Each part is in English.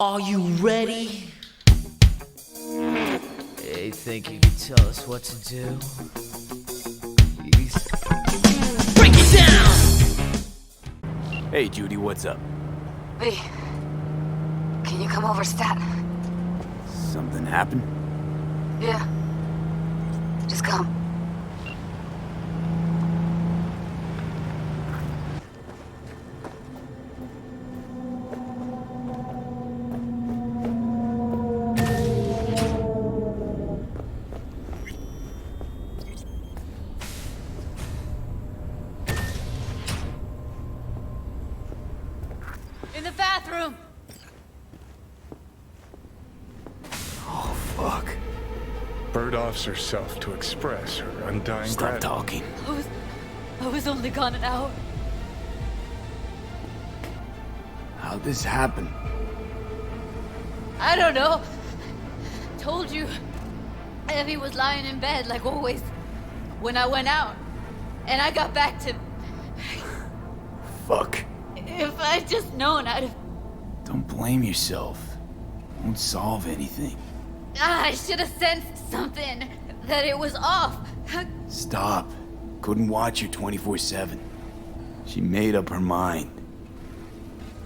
Are you ready? Hey, think you can tell us what to do? Please. Break it down! Hey, Judy, what's up? V, can you come over stat? Something happened? Yeah. Just come. In the bathroom! Oh, fuck. Bird offs herself to express her undying Stop gratitude. talking. I was only gone an hour. How'd this happen? I don't know. Told you. Evie was lying in bed like always when I went out. And I got back to... Fuck. If I'd just known, I'd have... Don't blame yourself. Won't solve anything. I should have sensed something. That it was off. Stop. Couldn't watch her 24/7. She made up her mind.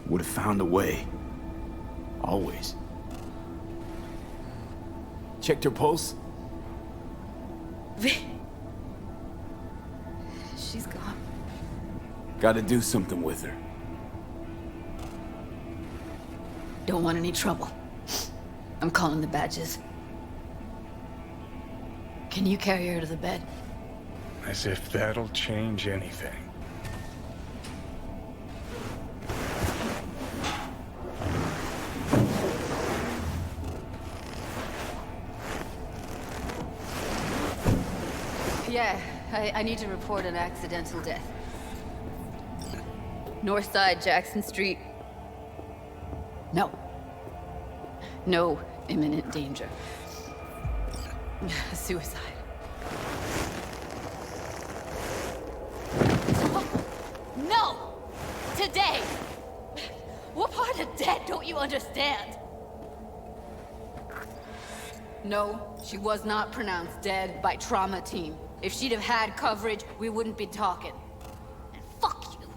Would have found a way. Always. Checked her pulse? She's gone. Gotta do something with her. Don't want any trouble. I'm calling the badges. Can you carry her to the bed? As if that'll change anything. Yeah, I need to report an accidental death. North side, Jackson Street. No. No imminent danger. Suicide. No! Today! What part of dead don't you understand? No, she was not pronounced dead by trauma team. If she'd have had coverage, we wouldn't be talking. And fuck you.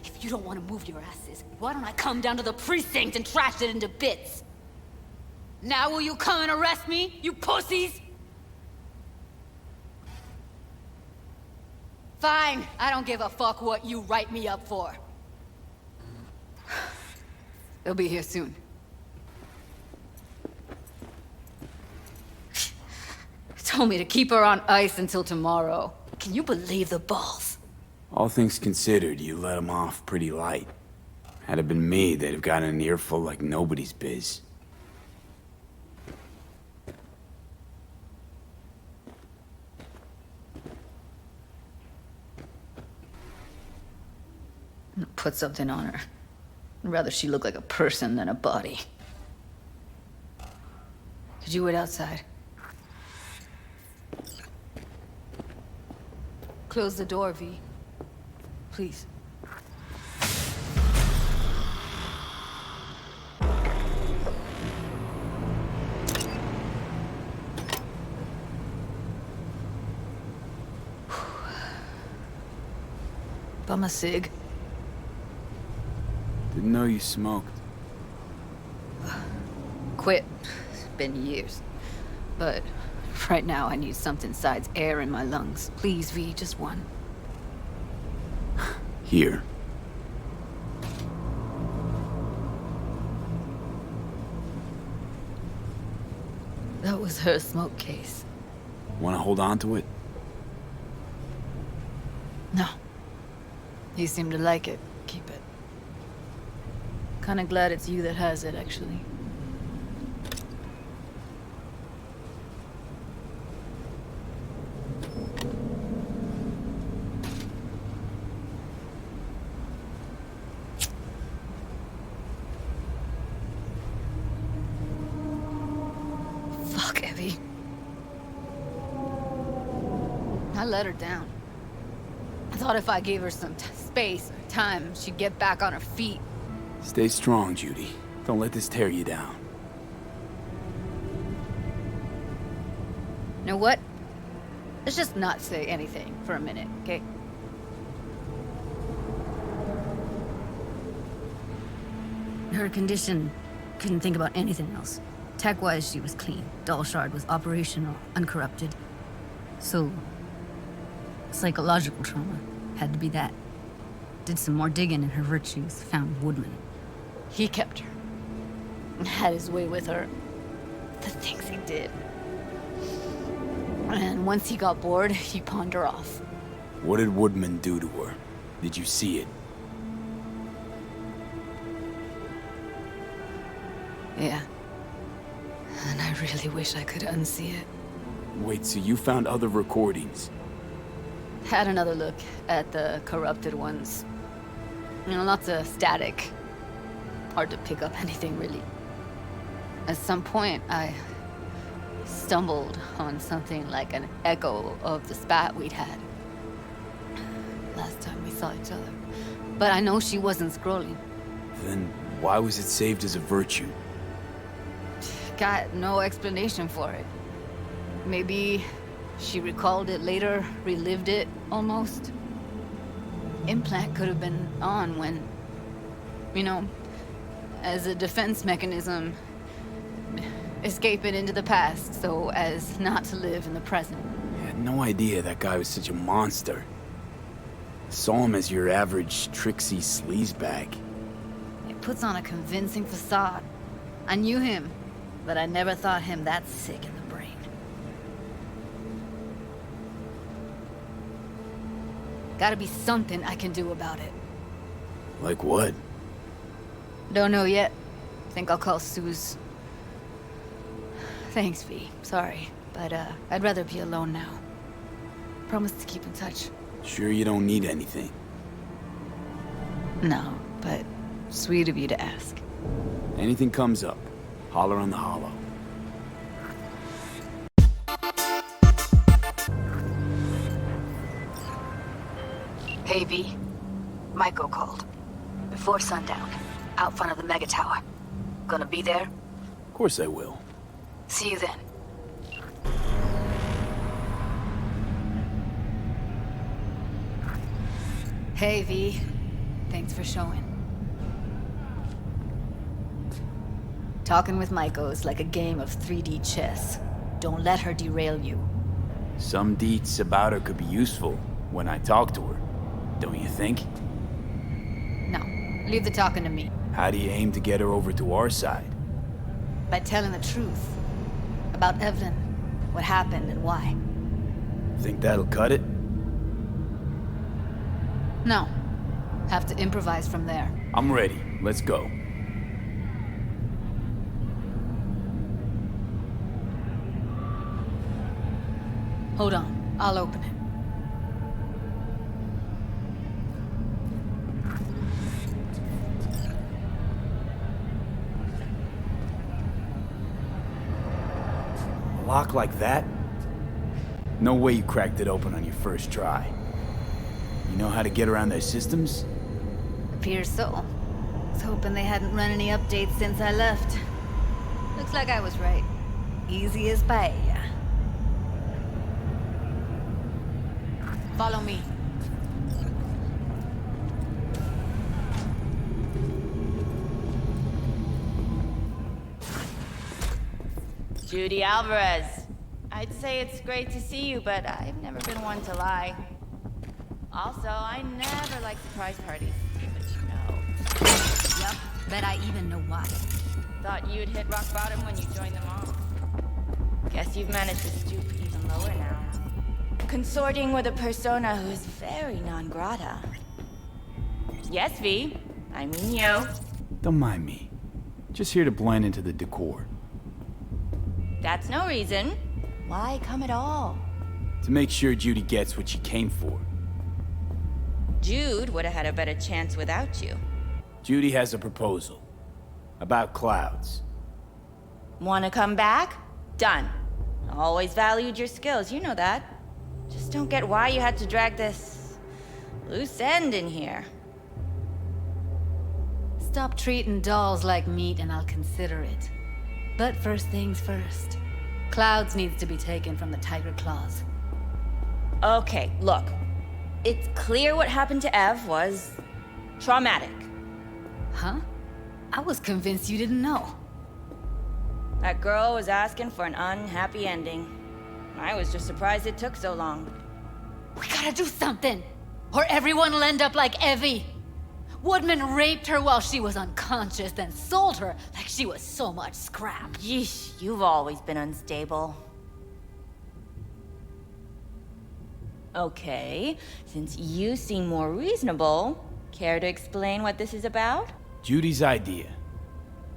If you don't want to move your asses, why don't I come down to the precinct and trash it into bits? Now will you come and arrest me, you pussies? Fine, I don't give a fuck what you write me up for. They'll be here soon. Told me to keep her on ice until tomorrow. Can you believe the balls? All things considered, you let him off pretty light. Had it been me, they'd have gotten an earful like nobody's biz. Put something on her. I'd rather she look like a person than a body. Could you wait outside? Close the door, V. Please. Bum a cig. Didn't know you smoked. Quit. It's been years. But right now I need something besides air in my lungs. Please, V, just one. Here. That was her smoke case. Wanna hold on to it? No. You seem to like it. Keep it. Kinda glad it's you that has it, actually. Fuck, Evie. I let her down. I thought if I gave her some space or time, she'd get back on her feet. Stay strong, Judy. Don't let this tear you down. You know what? Let's just not say anything for a minute, okay? Her condition, couldn't think about anything else. Tech-wise, she was clean. Doll Shard was operational, uncorrupted. So, psychological trauma had to be that. Did some more digging in her virtues, found Woodman. He kept her. And had his way with her. The things he did. And once he got bored, he pawned her off. What did Woodman do to her? Did you see it? Yeah. And I really wish I could unsee it. Wait, so you found other recordings? Had another look at the corrupted ones. You know, lots of static. Hard to pick up anything, really. At some point, I stumbled on something like an echo of the spat we'd had. Last time we saw each other. But I know she wasn't scrolling. Then why was it saved as a virtue? Got no explanation for it. Maybe she recalled it later, relived it, almost. Implant could have been on when, you know, as a defense mechanism, escaping into the past so as not to live in the present. I had no idea that guy was such a monster. Saw him as your average tricksy sleazebag. It puts on a convincing facade. I knew him, but I never thought him that sick in the brain. Gotta be something I can do about it. Like what? Don't know yet. Think I'll call Suze. Thanks, V. Sorry, but I'd rather be alone now. Promise to keep in touch. Sure you don't need anything? No, but sweet of you to ask. Anything comes up, holler on the hollow. Hey, V. Michael called. Before sundown, out front of the Mega Tower. Gonna be there? Of course I will. See you then. Hey, V. Thanks for showing. Talking with Maiko is like a game of 3D chess. Don't let her derail you. Some deets about her could be useful when I talk to her, don't you think? No, leave the talking to me. How do you aim to get her over to our side? By telling the truth. About Evelyn, what happened and why. Think that'll cut it? No. Have to improvise from there. I'm ready. Let's go. Hold on, I'll open it. A lock like that? No way you cracked it open on your first try. You know how to get around their systems? Appears so. Was hoping they hadn't run any updates since I left. Looks like I was right. Easy as paella. Follow me. Judy Alvarez. I'd say it's great to see you, but I've never been one to lie. Also, I never like surprise parties, but you know. Yup, bet I even know why. Thought you'd hit rock bottom when you joined them all. Guess you've managed to stoop even lower now. Consorting with a persona who is very non grata. Yes, V. I mean you. Don't mind me. Just here to blend into the decor. That's no reason. Why come at all? To make sure Judy gets what she came for. Jude would have had a better chance without you. Judy has a proposal. About clouds. Wanna come back? Done. Always valued your skills, you know that. Just don't get why you had to drag this loose end in here. Stop treating dolls like meat and I'll consider it. But first things first. Clouds needs to be taken from the tiger claws. Okay, look. It's clear what happened to Ev was traumatic. Huh? I was convinced you didn't know. That girl was asking for an unhappy ending. I was just surprised it took so long. We gotta do something, or everyone will end up like Evie. Woodman raped her while she was unconscious, then sold her like she was so much scrap. Yeesh, you've always been unstable. Okay, since you seem more reasonable, care to explain what this is about? Judy's idea.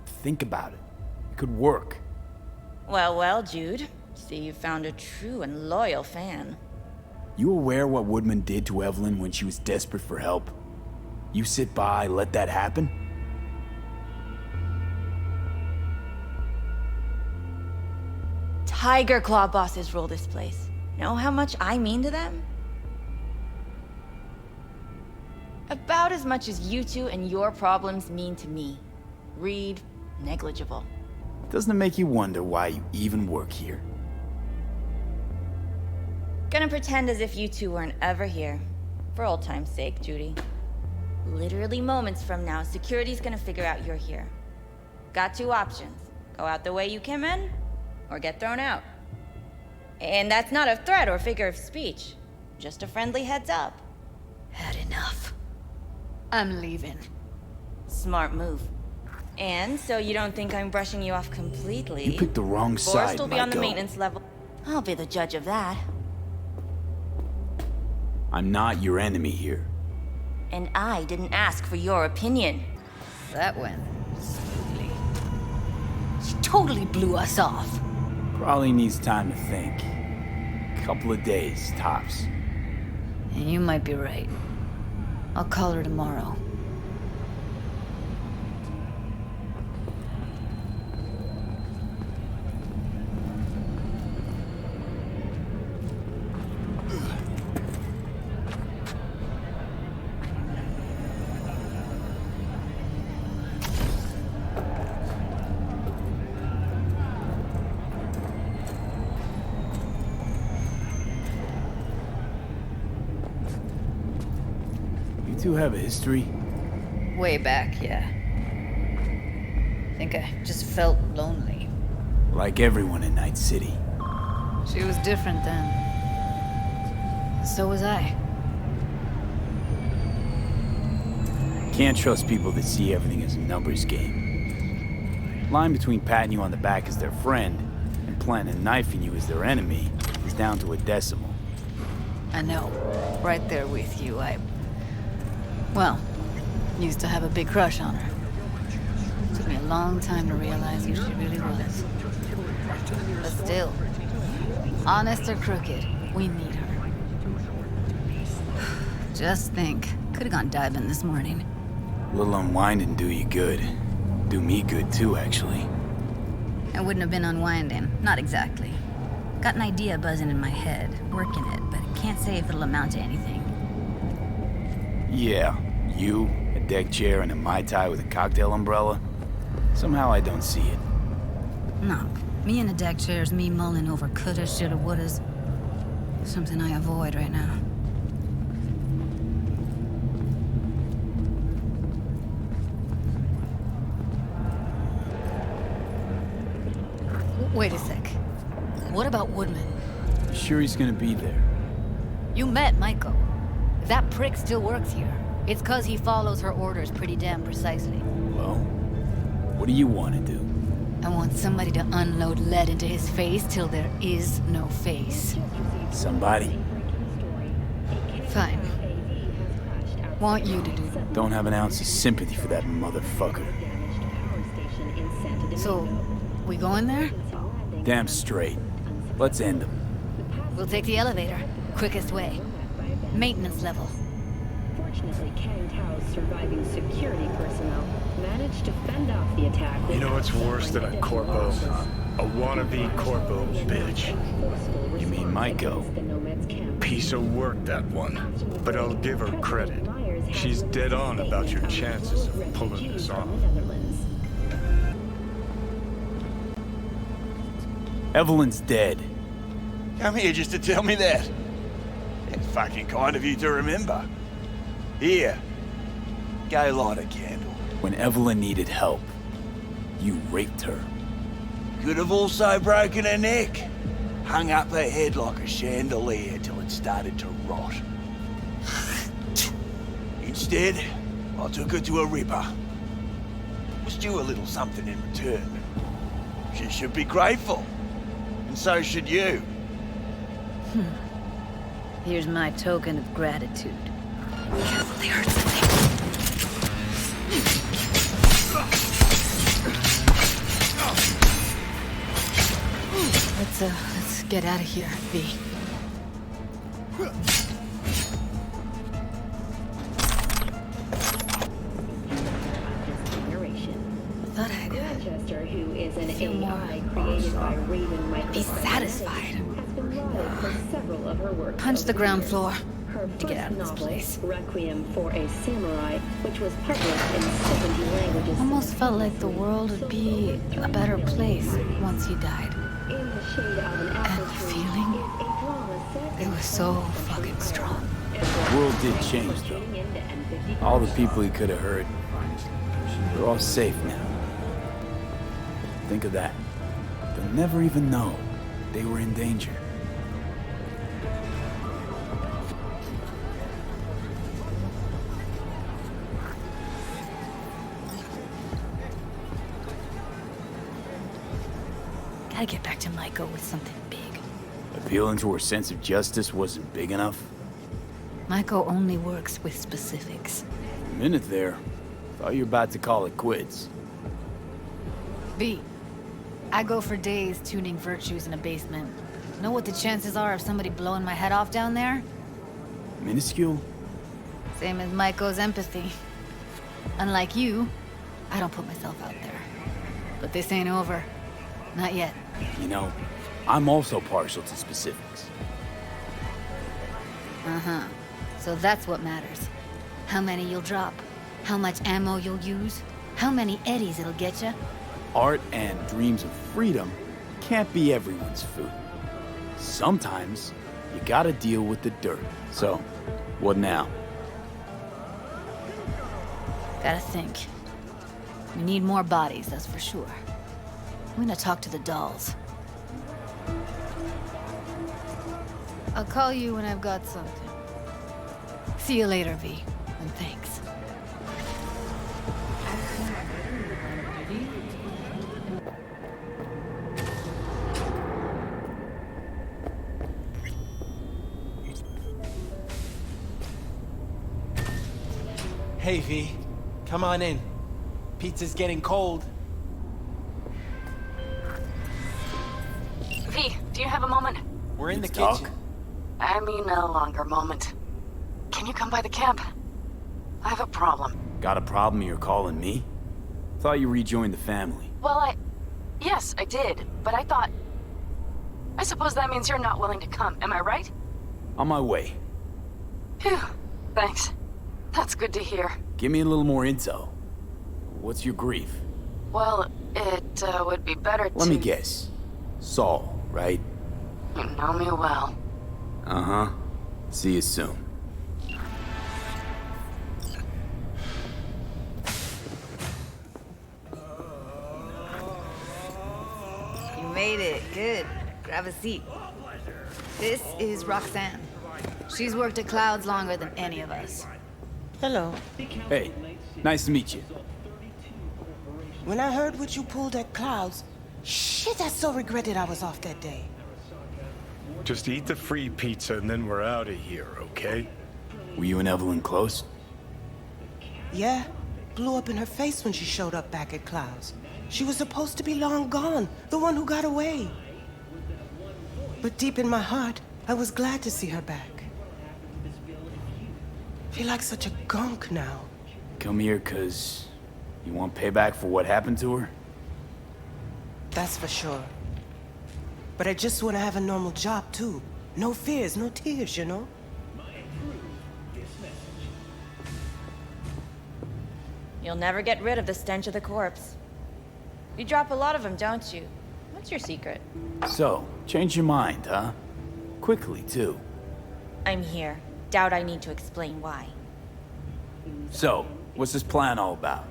Think about it. It could work. Well, Jude. See, you found a true and loyal fan. You aware what Woodman did to Evelyn when she was desperate for help? You sit by, let that happen? Tiger Claw bosses rule this place. Know how much I mean to them? About as much as you two and your problems mean to me. Read, negligible. Doesn't it make you wonder why you even work here? Gonna pretend as if you two weren't ever here. For old time's sake, Judy. Literally moments from now, security's gonna figure out you're here. Got two options. Go out the way you came in, or get thrown out. And that's not a threat or figure of speech. Just a friendly heads up. Had enough. I'm leaving. Smart move. And so you don't think I'm brushing you off completely? You picked the wrong side, Forrest will be on the Michael. maintenance level. I'll be the judge of that. I'm not your enemy here. And I didn't ask for your opinion. That went smoothly. She totally blew us off. Probably needs time to think. Couple of days, tops. And you might be right. I'll call her tomorrow. You two have a history? Way back, yeah. Think I just felt lonely. Like everyone in Night City. She was different then. So was I. Can't trust people that see everything as a numbers game. Line between patting you on the back as their friend and planting a knife in you as their enemy is down to a decimal. I know. Right there with you. Well, used to have a big crush on her. Took me a long time to realize who she really was. But still, honest or crooked, we need her. Just think, could have gone diving this morning. A little unwinding do you good. Do me good too, actually. I wouldn't have been unwinding. Not exactly. Got an idea buzzing in my head, working it, but can't say if it'll amount to anything. Yeah, you, a deck chair, and a Mai Tai with a cocktail umbrella. Somehow I don't see it. No, me in a deck chair is me mulling over coulda, shoulda, wouldas. Something I avoid right now. Wait a sec. What about Woodman? You sure he's gonna be there? You met Michael. If that prick still works here, it's 'cause he follows her orders pretty damn precisely. Well, what do you want to do? I want somebody to unload lead into his face till there is no face. Somebody? Fine. Want you to do that. Don't have an ounce of sympathy for that motherfucker. So, we going there? Damn straight. Let's end him. We'll take the elevator. Quickest way. Maintenance level. Fortunately, Kang Tao's surviving security personnel managed to fend off the attack. You know what's worse than a corpo? A wannabe corpo bitch. You mean Maiko? Piece of work, that one. But I'll give her credit. She's dead on about your chances of pulling this off. Evelyn's dead. Come here just to tell me that. That's fucking kind of you to remember. Here. Go light a candle. When Evelyn needed help, you raped her. Could have also broken her neck. Hung up her head like a chandelier till it started to rot. Instead, I took her to a ripper. Was due a little something in return. She should be grateful. And so should you. Here's my token of gratitude. Careful, they heard something. Let's get out of here, V. Thought I'd Manchester, who is an AI created by Raven Microsoft, be satisfied. has been lauded for several of her works. Punch the ground floor Her to get first out of this novel, place. Requiem for a Samurai, which was published in 70 languages. Almost felt like the world would be a better place once he died. In the shade of an apple And the tree feeling, is a drama set it was so fucking strong. The world did change, though. All the people he could have hurt, they're all safe now. Think of that. They'll never even know they were in danger. Gotta get back to Maiko with something big. Appealing to her sense of justice wasn't big enough. Maiko only works with specifics. A minute there, thought you were about to call it quits. V, I go for days tuning virtues in a basement. Know what the chances are of somebody blowing my head off down there? Minuscule? Same as Maiko's empathy. Unlike you, I don't put myself out there. But this ain't over. Not yet. You know, I'm also partial to specifics. Uh-huh. So that's what matters. How many you'll drop. How much ammo you'll use. How many eddies it'll get you. Art and dreams of freedom can't be everyone's food. Sometimes, you gotta deal with the dirt. So, what now? Gotta think. We need more bodies, that's for sure. I'm gonna talk to the dolls. I'll call you when I've got something. See you later, V. And thanks. Hey, V. Come on in. Pizza's getting cold. V, do you have a moment? We're in the Let's kitchen. talk. I mean a longer moment. Can you come by the camp? I have a problem. Got a problem you're calling me? Thought you rejoined the family. Well, yes, I did, but I thought... I suppose that means you're not willing to come, am I right? On my way. Phew, thanks. That's good to hear. Give me a little more intel. What's your grief? Well, it would be better to... Let me guess. Saul, right? You know me well. Uh-huh. See you soon. You made it. Good. Grab a seat. This is Roxanne. She's worked at Clouds longer than any of us. Hello. Hey, nice to meet you. When I heard what you pulled at Clouds, shit, I so regretted I was off that day. Just eat the free pizza and then we're out of here, okay? Were you and Evelyn close? Yeah, blew up in her face when she showed up back at Clouds. She was supposed to be long gone, the one who got away. But deep in my heart, I was glad to see her back. Feel like such a gunk now. Come here 'cause you want payback for what happened to her? That's for sure. But I just want to have a normal job, too. No fears, no tears, you know? You'll never get rid of the stench of the corpse. You drop a lot of them, don't you? What's your secret? So, change your mind, huh? Quickly, too. I'm here. Doubt I need to explain why. So, what's this plan all about?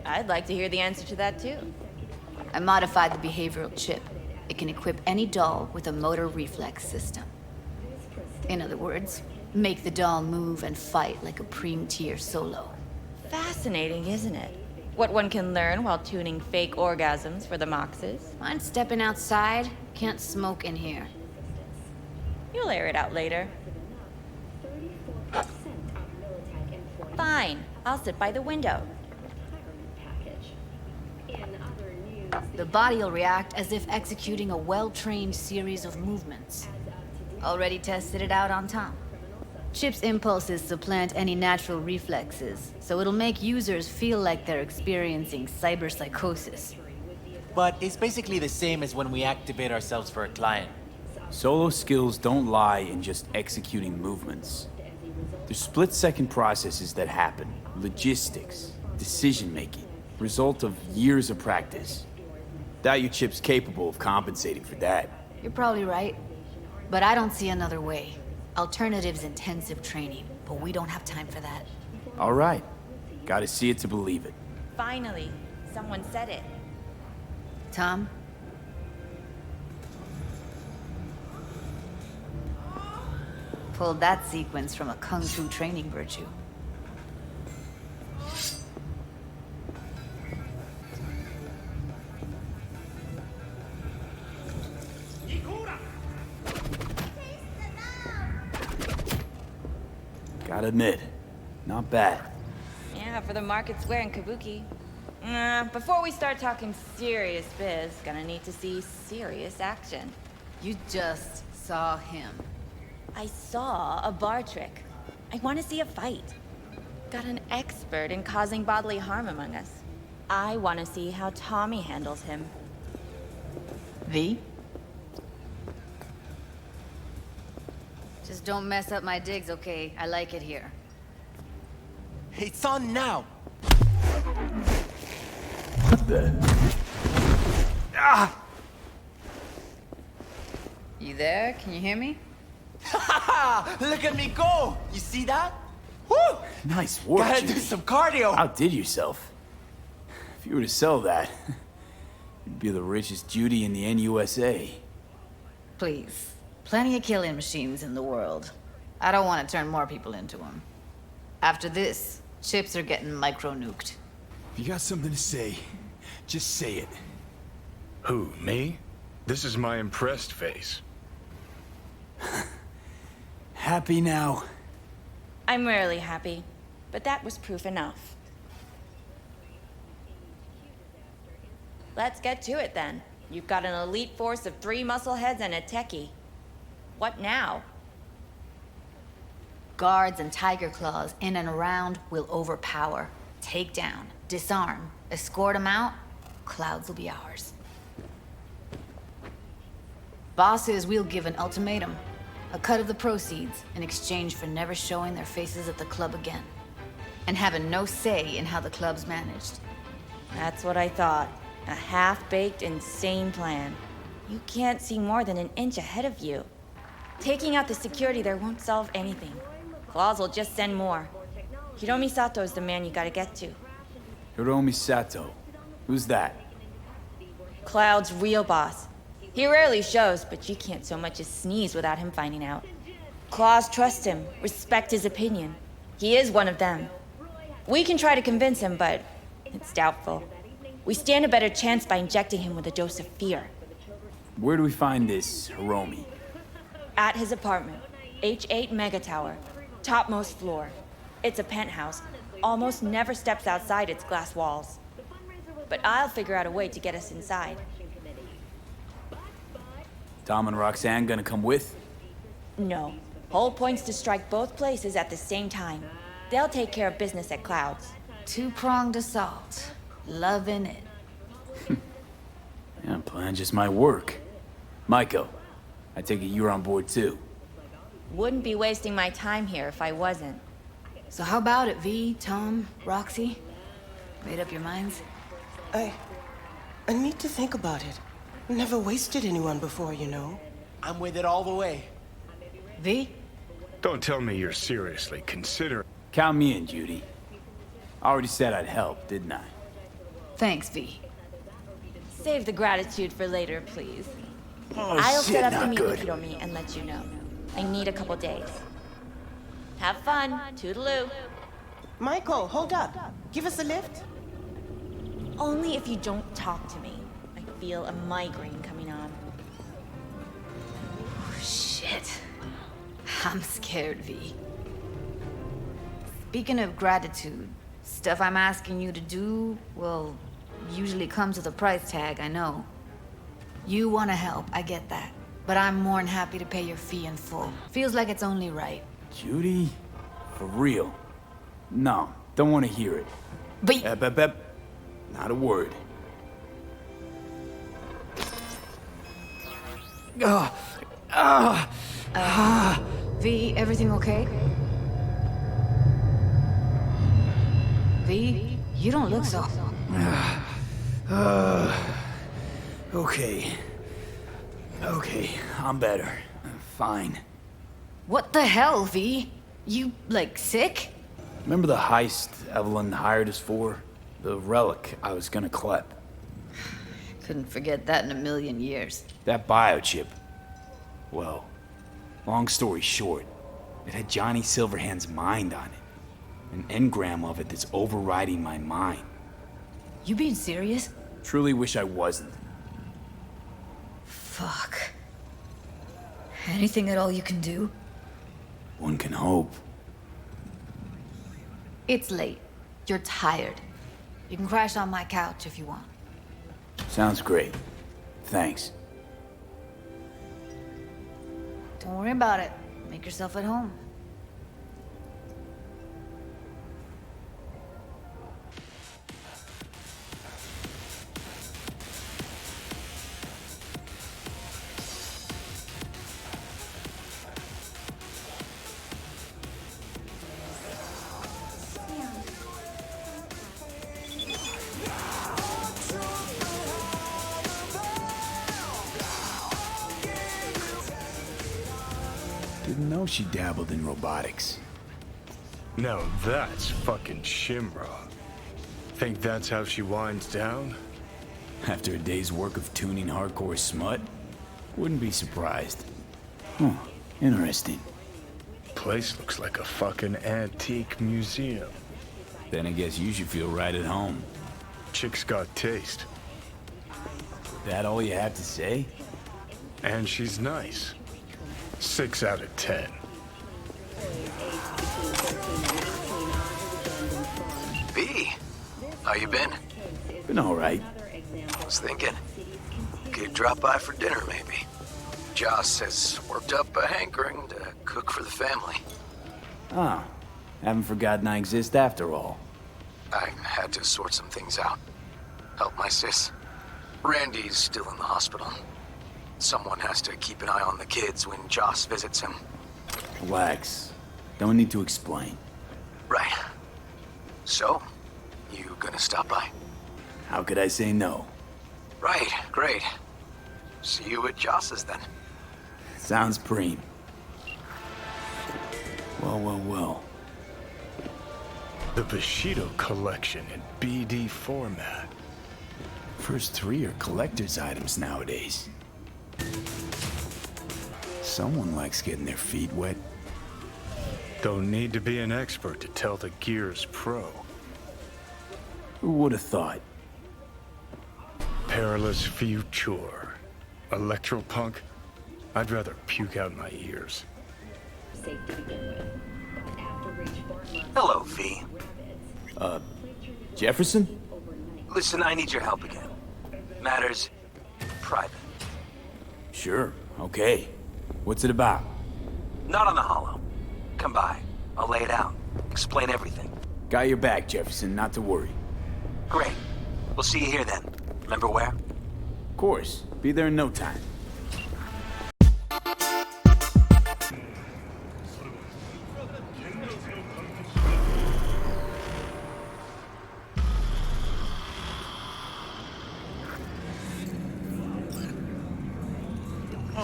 I'd like to hear the answer to that, too. I modified the behavioral chip. It can equip any doll with a motor reflex system. In other words, make the doll move and fight like a Preem-tier solo. Fascinating, isn't it? What one can learn while tuning fake orgasms for the Moxes. Mind stepping outside? Can't smoke in here. You'll air it out later. Fine. I'll sit by the window. The body will react as if executing a well-trained series of movements. Already tested it out on Tom. Chip's impulses supplant any natural reflexes, so it'll make users feel like they're experiencing cyberpsychosis. But it's basically the same as when we activate ourselves for a client. Solo skills don't lie in just executing movements. There's split-second processes that happen. Logistics, decision-making, result of years of practice. Doubt your chip's capable of compensating for that. You're probably right, but I don't see another way. Alternative's intensive training, but we don't have time for that. All right. Gotta see it to believe it. Finally, someone said it. Tom? Pulled that sequence from a kung fu training virtue. Gotta admit, not bad. Yeah, for the market square in Kabuki. Before we start talking serious biz, gonna need to see serious action. You just saw him. I saw a bar trick. I want to see a fight. Got an expert in causing bodily harm among us. I want to see how Tommy handles him. V? Just don't mess up my digs, okay? I like it here. It's on now! What the? Ah! You there? Can you hear me? Look at me go! You see that? Woo! Nice work, Gotta Judy. do some cardio! Outdid yourself. If you were to sell that, you'd be the richest Judy in the NUSA. Please. Plenty of killing machines in the world. I don't want to turn more people into them. After this, chips are getting micro-nuked. If you got something to say, just say it. Who, me? This is my impressed face. Happy now? I'm rarely happy, but that was proof enough. Let's get to it then. You've got an elite force of 3 muscleheads and a techie. What now? Guards and tiger claws in and around will overpower, take down, disarm, escort them out. Clouds will be ours. Bosses, we'll give an ultimatum. A cut of the proceeds in exchange for never showing their faces at the club again. And having no say in how the club's managed. That's what I thought. A half-baked, insane plan. You can't see more than an inch ahead of you. Taking out the security there won't solve anything. Claws will just send more. Hiromi Sato is the man you gotta get to. Hiromi Sato. Who's that? Cloud's real boss. He rarely shows, but you can't so much as sneeze without him finding out. Claws trust him, respect his opinion. He is one of them. We can try to convince him, but it's doubtful. We stand a better chance by injecting him with a dose of fear. Where do we find this Hiromi? At his apartment, H8 Mega Tower, topmost floor. It's a penthouse, almost never steps outside its glass walls. But I'll figure out a way to get us inside. Tom and Roxanne gonna come with? No. Whole point's to strike both places at the same time. They'll take care of business at Clouds. Two-pronged assault. Loving it. Yeah, plan just might work. Maiko, I take it you're on board too. Wouldn't be wasting my time here if I wasn't. So how about it, V, Tom, Roxy? Made up your minds? I need to think about it. Never wasted anyone before, you know. I'm with it all the way. V? Don't tell me you're seriously considering. Count me in, Judy. I already said I'd help, didn't I? Thanks, V. Save the gratitude for later, please. Oh, I'll shit, set up the not meet good. with Yomi and let you know. I need a couple days. Have fun. Toodaloo. Michael, hold up. Give us a lift. Only if you don't talk to me. I feel a migraine coming on. Oh, shit. I'm scared, V. Speaking of gratitude, stuff I'm asking you to do, well, usually comes with a price tag, I know. You want to help, I get that. But I'm more than happy to pay your fee in full. Feels like it's only right. Judy? For real? No, don't want to hear it. But... Not a word. V, everything okay? V, you don't look so... Okay. Okay, I'm better. Fine. What the hell, V? You, like, sick? Remember the heist Evelyn hired us for? The relic I was gonna collect. Couldn't forget that in a million years. That biochip. Well, long story short, it had Johnny Silverhand's mind on it. An engram of it that's overriding my mind. You being serious? Truly wish I wasn't. Fuck. Anything at all you can do? One can hope. It's late. You're tired. You can crash on my couch if you want. Sounds great. Thanks. Don't worry about it. Make yourself at home. Didn't know she dabbled in robotics. Now that's fucking Shimra. Think that's how she winds down? After a day's work of tuning hardcore smut? Wouldn't be surprised. Huh, interesting. Place looks like a fucking antique museum. Then I guess you should feel right at home. Chick's got taste. That all you have to say? And she's nice. 6 out of 10. B, how you been? Been all right. I was thinking, could drop by for dinner maybe. Joss has worked up a hankering to cook for the family. Ah, haven't forgotten I exist after all. I had to sort some things out. Help my sis. Randy's still in the hospital. Someone has to keep an eye on the kids when Joss visits him. Relax. Don't need to explain. Right. So, you gonna stop by? How could I say no? Right, great. See you at Joss's then. Sounds preem. Well. The Bushido collection in BD format. First 3 are collector's items nowadays. Someone likes getting their feet wet. Don't need to be an expert to tell the gear's pro. Who would have thought? Perilous future. Electropunk? I'd rather puke out my ears. Hello, V. Jefferson? Listen, I need your help again. Matters private. Sure, okay. What's it about? Not on the hollow. Come by. I'll lay it out. Explain everything. Got your back, Jefferson, not to worry. Great. We'll see you here then. Remember where? Of course. Be there in no time.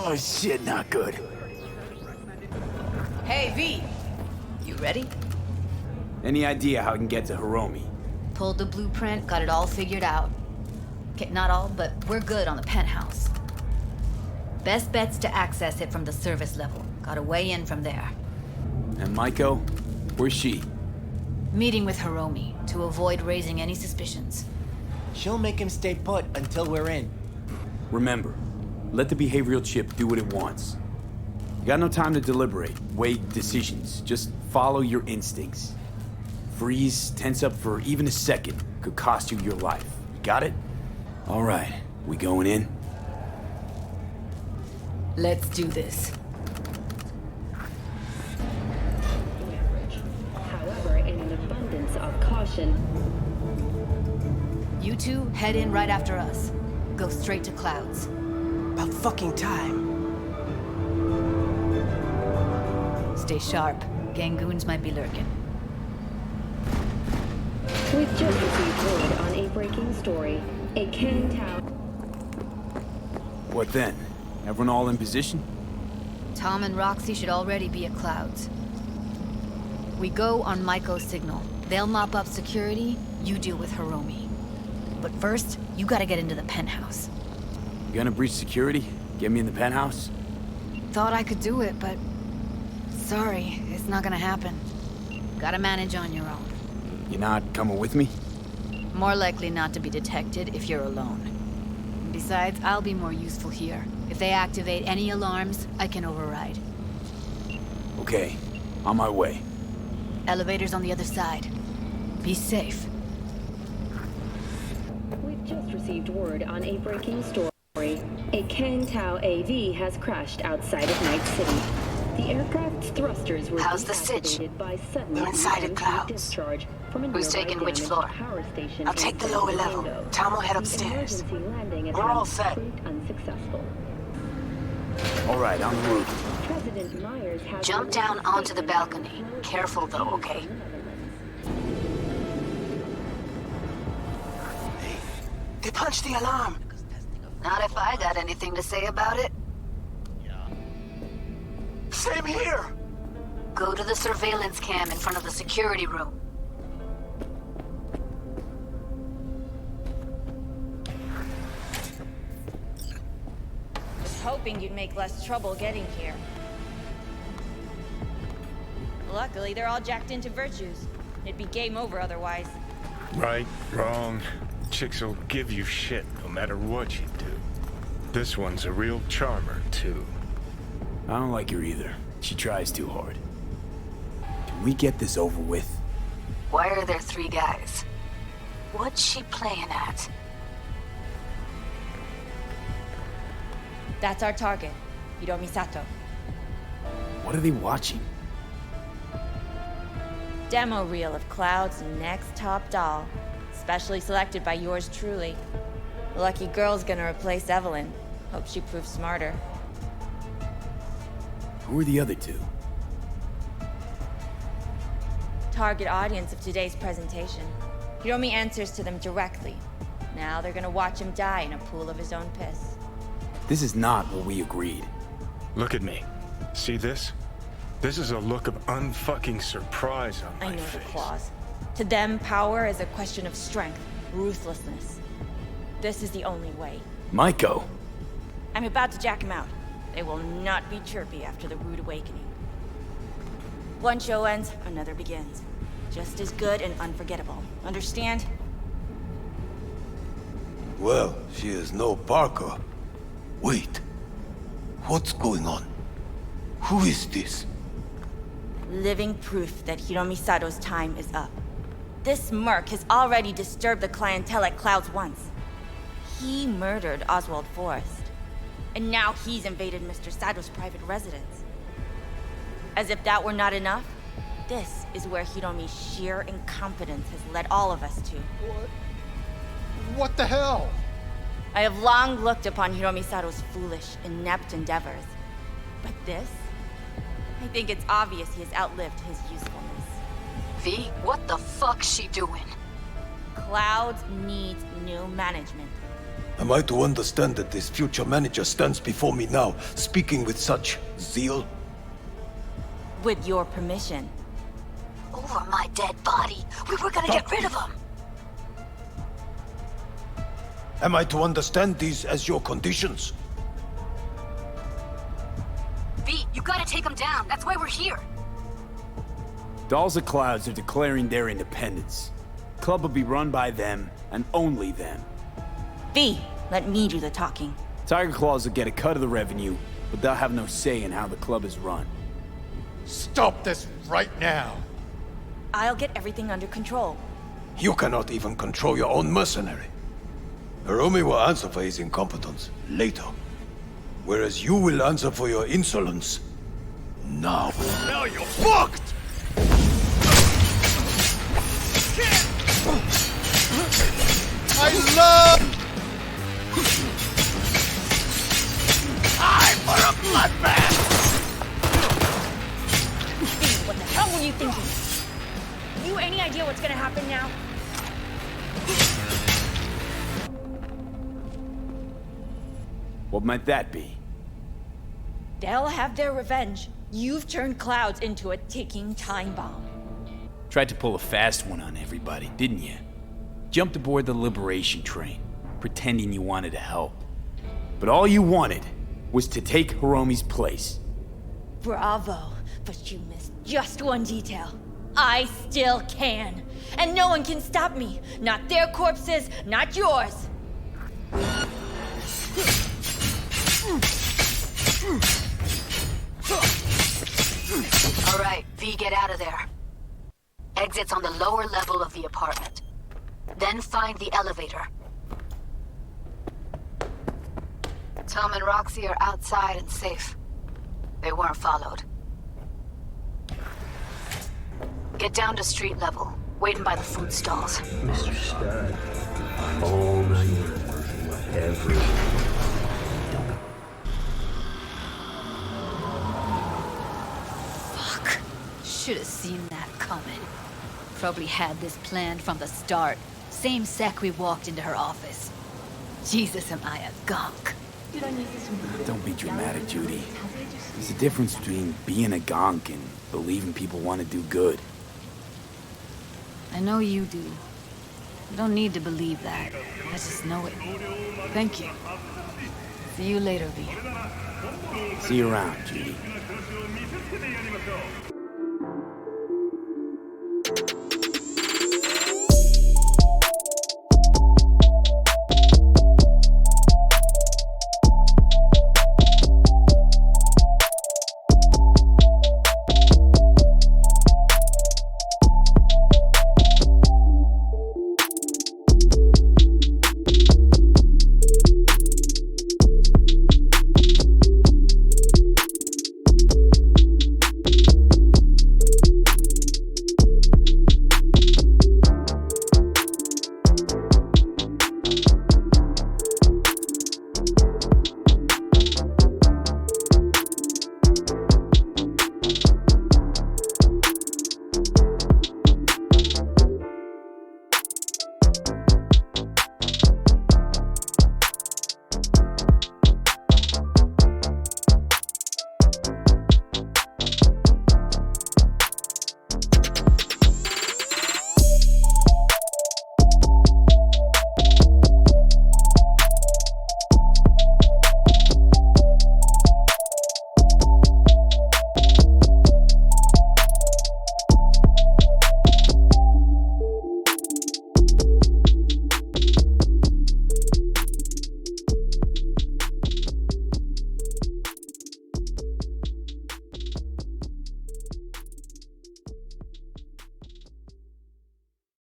Oh shit, not good. Hey, V! You ready? Any idea how I can get to Hiromi? Pulled the blueprint, got it all figured out. Okay, not all, but we're good on the penthouse. Best bet's to access it from the service level. Got a way in from there. And Maiko? Where's she? Meeting with Hiromi to avoid raising any suspicions. She'll make him stay put until we're in. Remember, let the behavioral chip do what it wants. You got no time to deliberate, weigh decisions. Just follow your instincts. Freeze, tense up for even a second could cost you your life. You got it? All right, we going in? Let's do this. However, in an abundance of caution, You two head in right after us. Go straight to Clouds. About fucking time. Stay sharp. Gangoons might be lurking. we've just received word on a breaking story. A Canning Town. What then? Everyone all in position? Tom and Roxy should already be at Clouds. We go on Maiko's signal. They'll mop up security, you deal with Hiromi. But first, you gotta get into the penthouse. You gonna breach security? Get me in the penthouse? Thought I could do it, but... Sorry, it's not gonna happen. Gotta manage on your own. You not coming with me? More likely not to be detected if you're alone. Besides, I'll be more useful here. If they activate any alarms, I can override. Okay, on my way. Elevator's on the other side. Be safe. We've just received word on a breaking story. A Kang Tao AV has crashed outside of Night City. The aircraft's thrusters were How's the sitch? deactivated by sudden We're inside at Clouds. discharge from a Who's nearby taking which damaged floor? power station I'll take the inside lower level. Mando. Tom will head The upstairs. emergency landing We're all attempt set. proved unsuccessful. All right, on the roof. President Myers has Jump down onto the balcony. Careful though, okay? They punched the alarm. Not if I got anything to say about it. Same here! Go to the surveillance cam in front of the security room. Was hoping you'd make less trouble getting here. Luckily, they're all jacked into virtues. It'd be game over otherwise. Right, wrong. Chicks will give you shit no matter what you do. This one's a real charmer, too. I don't like her either. She tries too hard. Can we get this over with? Why are there 3 guys? What's she playing at? That's our target, Hiromi Sato. What are they watching? Demo reel of Cloud's next top doll, specially selected by yours truly. The lucky girl's gonna replace Evelyn. Hope she proves smarter. Who are the other 2? Target audience of today's presentation. Hiromi answers to them directly. Now they're gonna watch him die in a pool of his own piss. This is not what we agreed. Look at me. See this? This is a look of unfucking surprise on I my know the face. clause. To them, power is a question of strength, ruthlessness. This is the only way. Maiko! I'm about to jack him out. They will not be chirpy after the rude awakening. One show ends, another begins. Just as good and unforgettable. Understand? Well, she is no Parker. Wait. What's going on? Who is this? Living proof that Hiromi Sato's time is up. This merc has already disturbed the clientele at Clouds once. He murdered Oswald Forrest. And now he's invaded Mr. Sato's private residence. As if that were not enough, this is where Hiromi's sheer incompetence has led all of us to. What the hell? I have long looked upon Hiromi Sato's foolish, inept endeavors. But this? I think it's obvious he has outlived his usefulness. V, what the fuck's she doing? Clouds needs new management. Am I to understand that this future manager stands before me now, speaking with such zeal? With your permission. Over my dead body. We were gonna get rid of him. Am I to understand these as your conditions? V, you gotta take him down. That's why we're here. Dolls of Clouds are declaring their independence. Club will be run by them, and only them. V, let me do the talking. Tiger Claws will get a cut of the revenue, but they'll have no say in how the club is run. Stop this right now. I'll get everything under control. You cannot even control your own mercenary. Hiromi will answer for his incompetence later, whereas you will answer for your insolence now. Now you're fucked! I love... Time for a bloodbath! V, what the hell were you thinking? You any idea what's gonna happen now? What might that be? They'll have their revenge. You've turned Clouds into a ticking time bomb. Tried to pull a fast one on everybody, didn't you? Jumped aboard the liberation train, pretending you wanted to help. But all you wanted was to take Hiromi's place. Bravo, but you missed just one detail. I still can. And no one can stop me. Not their corpses, not yours. All right, V, get out of there. Exit's on the lower level of the apartment. Then find the elevator. Tom and Roxy are outside and safe. They weren't followed. Get down to street level, waiting by the food stalls. Mr. Stud, all night, every Fuck. Should have seen that coming. Probably had this planned from the start. Same sec we walked into her office. Jesus, am I a gonk. Don't be dramatic, Judy. There's a difference between being a gonk and believing people want to do good. I know you do. You don't need to believe that. I just know it. Thank you. See you later, V. See you around, Judy.